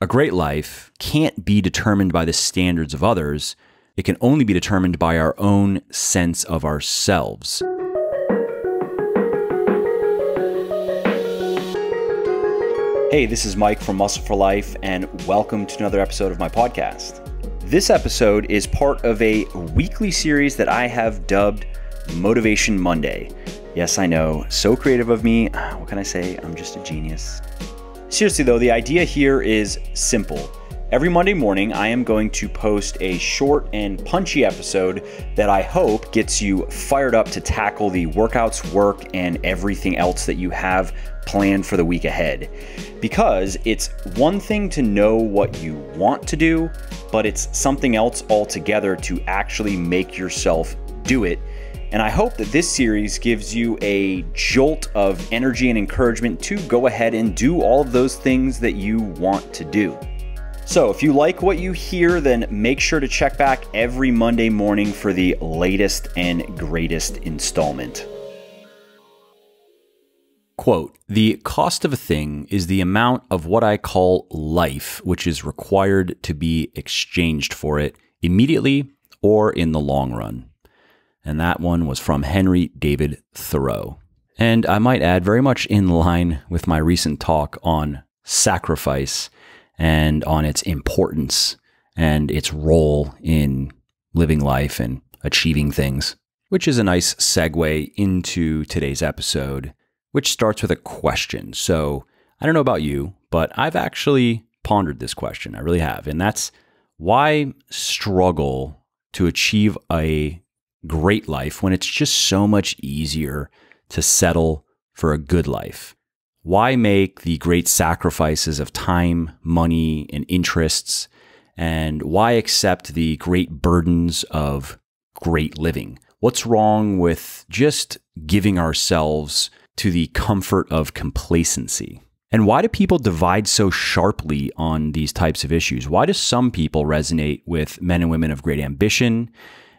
A great life can't be determined by the standards of others. It can only be determined by our own sense of ourselves. Hey, this is Mike from Muscle for Life, and welcome to another episode of my podcast. This episode is part of a weekly series that I have dubbed Motivation Monday. Yes, I know, so creative of me. What can I say? I'm just a genius. Seriously though, the idea here is simple. Every Monday morning, I am going to post a short and punchy episode that I hope gets you fired up to tackle the workouts, work, and everything else that you have planned for the week ahead. Because it's one thing to know what you want to do, but it's something else altogether to actually make yourself do it. And I hope that this series gives you a jolt of energy and encouragement to go ahead and do all of those things that you want to do. So if you like what you hear, then make sure to check back every Monday morning for the latest and greatest installment. Quote, "The cost of a thing is the amount of what I call life, which is required to be exchanged for it immediately or in the long run." And that one was from Henry David Thoreau. And I might add, very much in line with my recent talk on sacrifice and on its importance and its role in living life and achieving things, which is a nice segue into today's episode, which starts with a question. So I don't know about you, but I've actually pondered this question. I really have. And that's, why struggle to achieve a great life when it's just so much easier to settle for a good life? Why make the great sacrifices of time, money, and interests? And why accept the great burdens of great living? What's wrong with just giving ourselves to the comfort of complacency? And why do people divide so sharply on these types of issues? Why do some people resonate with men and women of great ambition?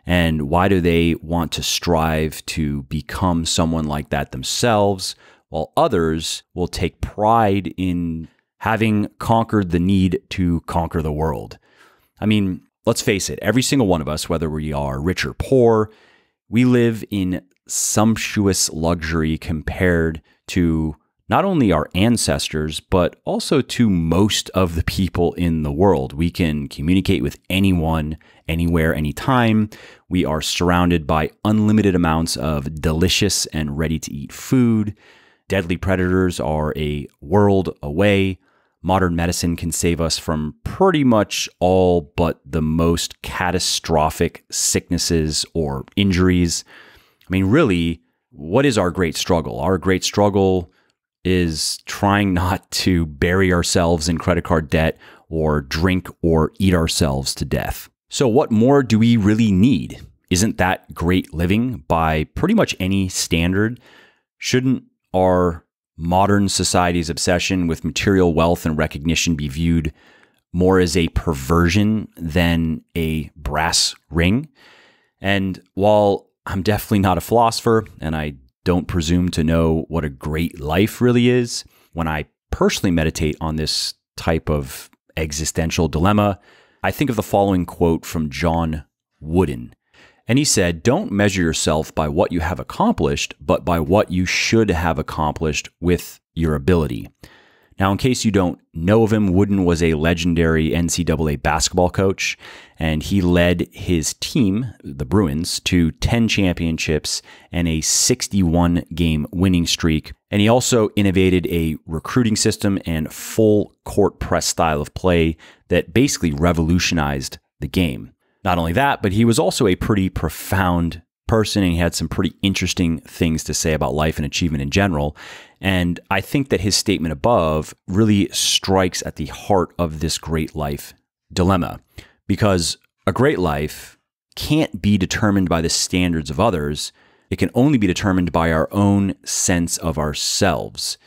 And why do they want to strive to become someone like that themselves, while others will take pride in having conquered the need to conquer the world? I mean, let's face it, every single one of us, whether we are rich or poor, we live in sumptuous luxury compared to not only our ancestors, but also to most of the people in the world. We can communicate with anyone, anywhere, anytime. We are surrounded by unlimited amounts of delicious and ready-to-eat food. Deadly predators are a world away. Modern medicine can save us from pretty much all but the most catastrophic sicknesses or injuries. I mean, really, what is our great struggle? Our great struggle is trying not to bury ourselves in credit card debt or drink or eat ourselves to death. So what more do we really need? Isn't that great living by pretty much any standard? Shouldn't our modern society's obsession with material wealth and recognition be viewed more as a perversion than a brass ring? And while I'm definitely not a philosopher, and I don't presume to know what a great life really is, when I personally meditate on this type of existential dilemma, I think of the following quote from John Wooden. And he said, "Don't measure yourself by what you have accomplished, but by what you should have accomplished with your ability." Now, in case you don't know of him, Wooden was a legendary NCAA basketball coach, and he led his team, the Bruins, to 10 championships and a 61-game winning streak. And he also innovated a recruiting system and full court press style of play that basically revolutionized the game. Not only that, but he was also a pretty profound person, and he had some pretty interesting things to say about life and achievement in general. And I think that his statement above really strikes at the heart of this great life dilemma, because a great life can't be determined by the standards of others. It can only be determined by our own sense of ourselves.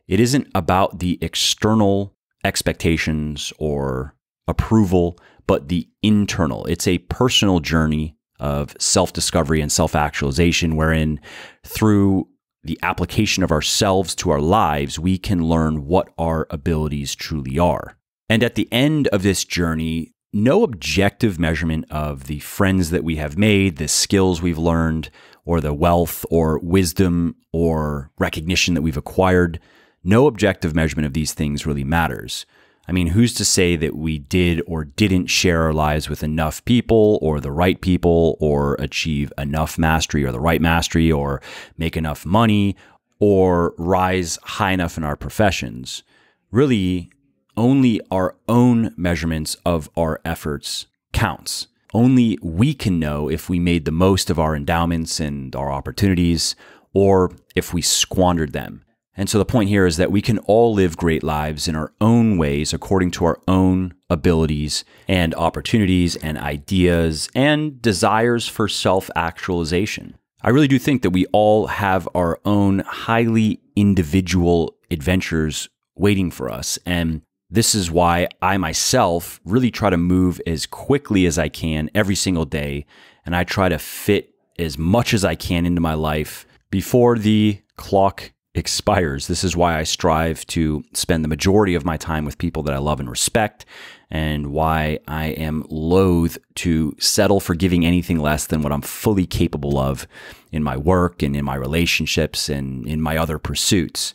It isn't about the external expectations or approval, but the internal. It's a personal journey of self-discovery and self-actualization, wherein through the application of ourselves to our lives, we can learn what our abilities truly are. And at the end of this journey, no objective measurement of the friends that we have made, the skills we've learned, or the wealth or wisdom or recognition that we've acquired, no objective measurement of these things really matters. I mean, who's to say that we did or didn't share our lives with enough people or the right people or achieve enough mastery or the right mastery or make enough money or rise high enough in our professions? Really, only our own measurements of our efforts counts. Only we can know if we made the most of our endowments and our opportunities or if we squandered them. And so the point here is that we can all live great lives in our own ways according to our own abilities and opportunities and ideas and desires for self-actualization. I really do think that we all have our own highly individual adventures waiting for us. And this is why I myself really try to move as quickly as I can every single day. And I try to fit as much as I can into my life before the clock expires. This is why I strive to spend the majority of my time with people that I love and respect, and why I am loath to settle for giving anything less than what I'm fully capable of in my work and in my relationships and in my other pursuits.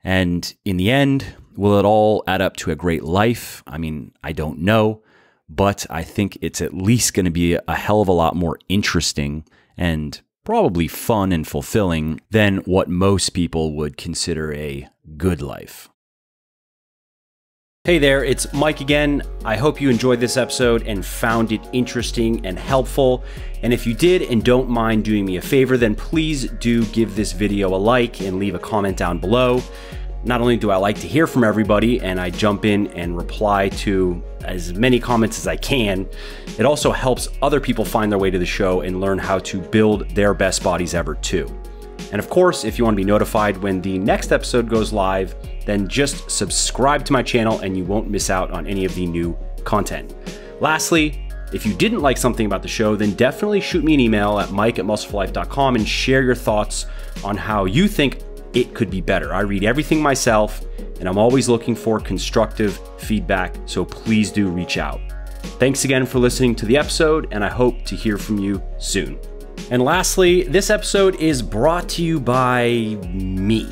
And in the end, will it all add up to a great life? I mean, I don't know, but I think it's at least going to be a hell of a lot more interesting and probably fun and fulfilling than what most people would consider a good life. Hey there, it's Mike again. I hope you enjoyed this episode and found it interesting and helpful. And if you did and don't mind doing me a favor, then please do give this video a like and leave a comment down below. Not only do I like to hear from everybody and I jump in and reply to as many comments as I can, it also helps other people find their way to the show and learn how to build their best bodies ever too. And of course, if you want to be notified when the next episode goes live, then just subscribe to my channel and you won't miss out on any of the new content. Lastly, if you didn't like something about the show, then definitely shoot me an email at mike@muscleforlife.com and share your thoughts on how you think it could be better. I read everything myself, and I'm always looking for constructive feedback, so please do reach out. Thanks again for listening to the episode, and I hope to hear from you soon. And lastly, this episode is brought to you by me.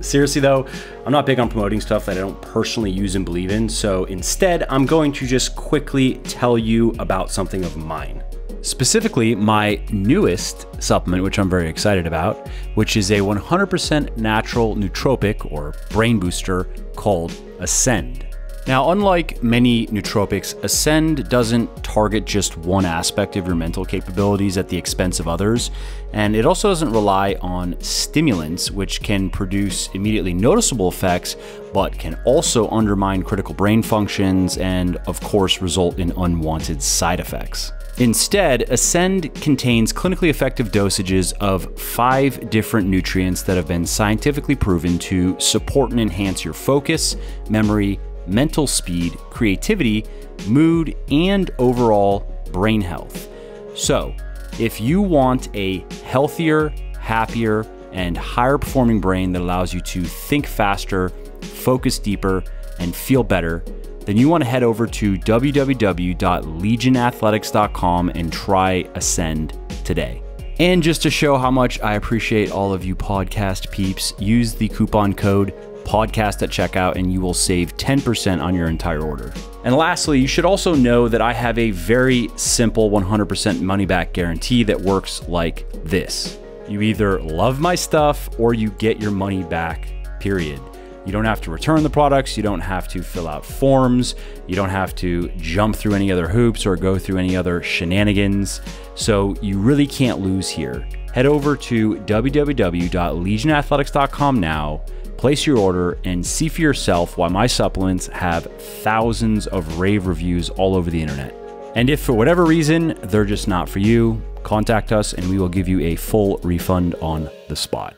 Seriously though, I'm not big on promoting stuff that I don't personally use and believe in, so instead, I'm going to just quickly tell you about something of mine. Specifically, my newest supplement, which I'm very excited about, which is a 100% natural nootropic or brain booster called Ascend. Now, unlike many nootropics, Ascend doesn't target just one aspect of your mental capabilities at the expense of others, and it also doesn't rely on stimulants, which can produce immediately noticeable effects, but can also undermine critical brain functions and, of course, result in unwanted side effects. Instead, Ascend contains clinically effective dosages of 5 different nutrients that have been scientifically proven to support and enhance your focus, memory, mental speed, creativity, mood, and overall brain health. So, if you want a healthier, happier, and higher performing brain that allows you to think faster, focus deeper, and feel better, then you want to head over to www.legionathletics.com and try Ascend today. And just to show how much I appreciate all of you podcast peeps, use the coupon code podcast at checkout and you will save 10% on your entire order. And lastly, you should also know that I have a very simple 100% money back guarantee that works like this. You either love my stuff or you get your money back, period. You don't have to return the products. You don't have to fill out forms. You don't have to jump through any other hoops or go through any other shenanigans. So you really can't lose here. Head over to www.legionathletics.com now, place your order, and see for yourself why my supplements have thousands of rave reviews all over the internet. And if for whatever reason they're just not for you, contact us and we will give you a full refund on the spot.